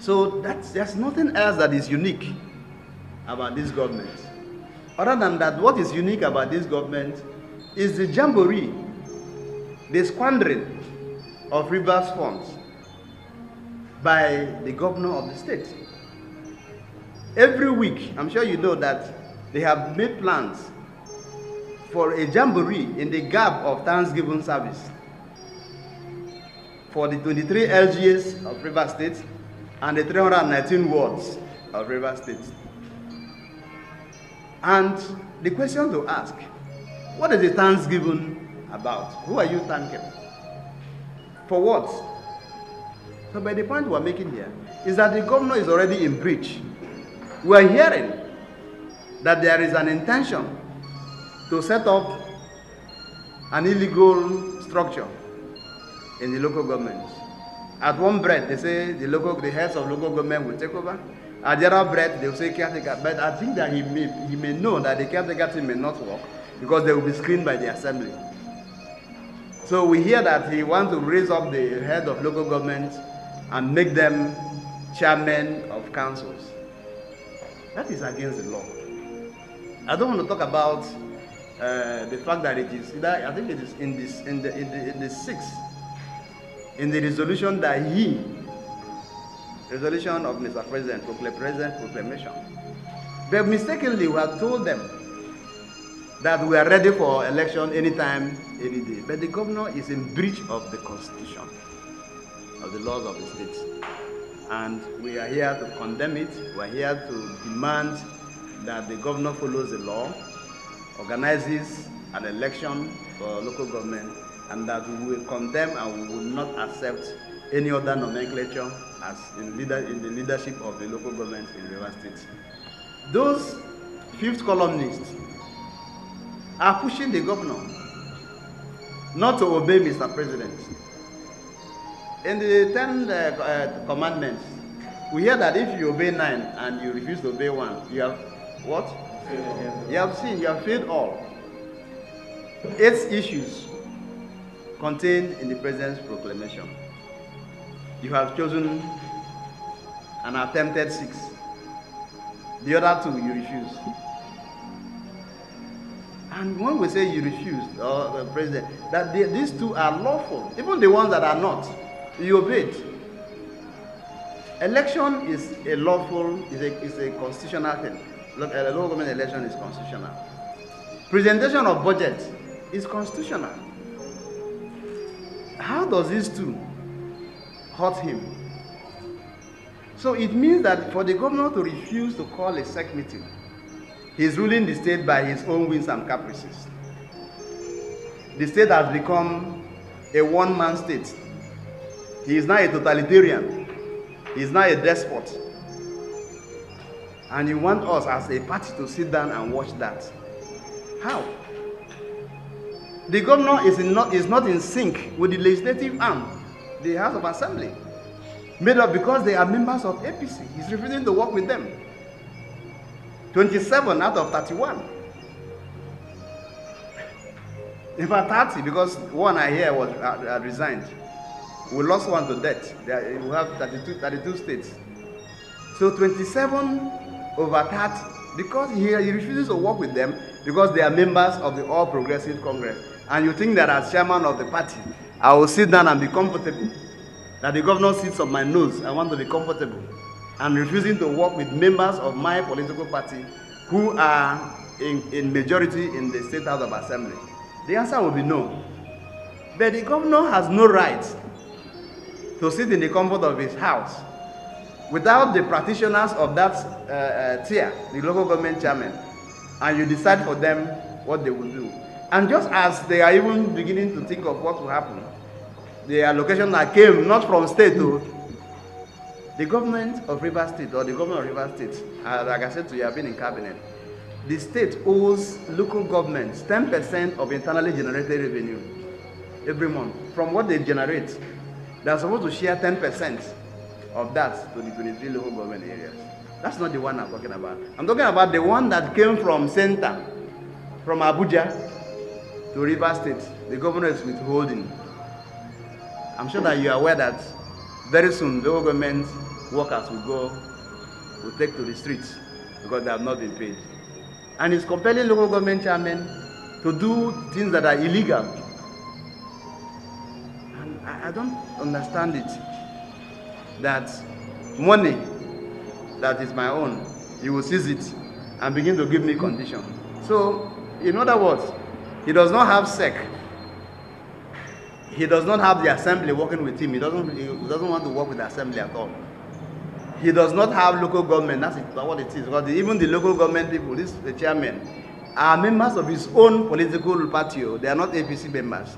So there's nothing else that is unique about this government. Other than that, what is unique about this government is the jamboree, the squandering of Rivers funds by the governor of the state. Every week, I'm sure you know that they have made plans for a jamboree in the gap of Thanksgiving service for the 23 LGAs of Rivers State and the 319 wards of Rivers State. And the question to ask, what is the Thanksgiving about? Who are you thanking? For what? So by the point we're making here is that the governor is already in breach. We're hearing that there is an intention to set up an illegal structure in the local governments. At one breath, they say the heads of local government will take over. At the other breath, they will say caretaker. But I think that he may know that the caretaker team may not work because they will be screened by the assembly. So we hear that he wants to raise up the head of local government and make them chairmen of councils. That is against the law. I don't want to talk about the fact that it is, I think it is in the 6th, in the resolution that resolution of Mr. President, proclamation. But mistakenly, we have told them that we are ready for election anytime, any day. But the governor is in breach of the constitution, of the laws of the state. And we are here to condemn it. We are here to demand that the governor follows the law, organizes an election for local government, and that we will condemn and we will not accept any other nomenclature as in the leadership of the local government in Rivers State. Those fifth columnists are pushing the governor not to obey Mr. President. In the 10 commandments, we hear that if you obey 9 and you refuse to obey 1, you have what? You have sinned, you have failed all. 8 issues contained in the President's proclamation. You have chosen and attempted 6. The other 2 you refuse. And when we say you refuse, or the President, that these 2 are lawful, even the ones that are not, you obeyed. Election is a lawful, is a constitutional thing. Look, a local government election is constitutional. Presentation of budget is constitutional. How does these 2 hurt him? So it means that for the governor to refuse to call a SEC meeting, he is ruling the state by his own whims and caprices. The state has become a one-man state. He is now a totalitarian. He is now a despot. And you want us as a party to sit down and watch that. How? The governor is not in sync with the legislative arm, the House of Assembly, made up because they are members of APC. He's refusing to work with them. 27 out of 31. In fact, 30, because one I hear was resigned. We lost one to death. We have 32 states. So 27 over 30, because he refuses to work with them because they are members of the All Progressive Congress. And you think that as chairman of the party, I will sit down and be comfortable. That the governor sits on my nose, I want to be comfortable. And refusing to work with members of my political party who are in majority in the State House of Assembly. The answer will be no. But the governor has no right to sit in the comfort of his house without the practitioners of that tier, the local government chairman, and you decide for them what they will do. And just as they are even beginning to think of what will happen, the allocation that came not from state to the government of Rivers State, or the governor of Rivers State, like I said to you, I've been in cabinet, the state owes local governments 10% of internally generated revenue every month. From what they generate, they are supposed to share 10% of that to the 23 local government areas. That's not the one I'm talking about. I'm talking about the one that came from center, from Abuja to Rivers State. The governor is withholding. I'm sure that you are aware that very soon local government workers will take to the streets because they have not been paid. And it's compelling local government chairmen to do things that are illegal. And I don't understand it. That money that is my own, you will seize it and begin to give me condition. So, in other words, he does not have SEC. He does not have the assembly working with him. He doesn't want to work with the assembly at all. He does not have local government. That's what it is. Because even the local government people, the chairman, are members of his own political party. They are not APC members.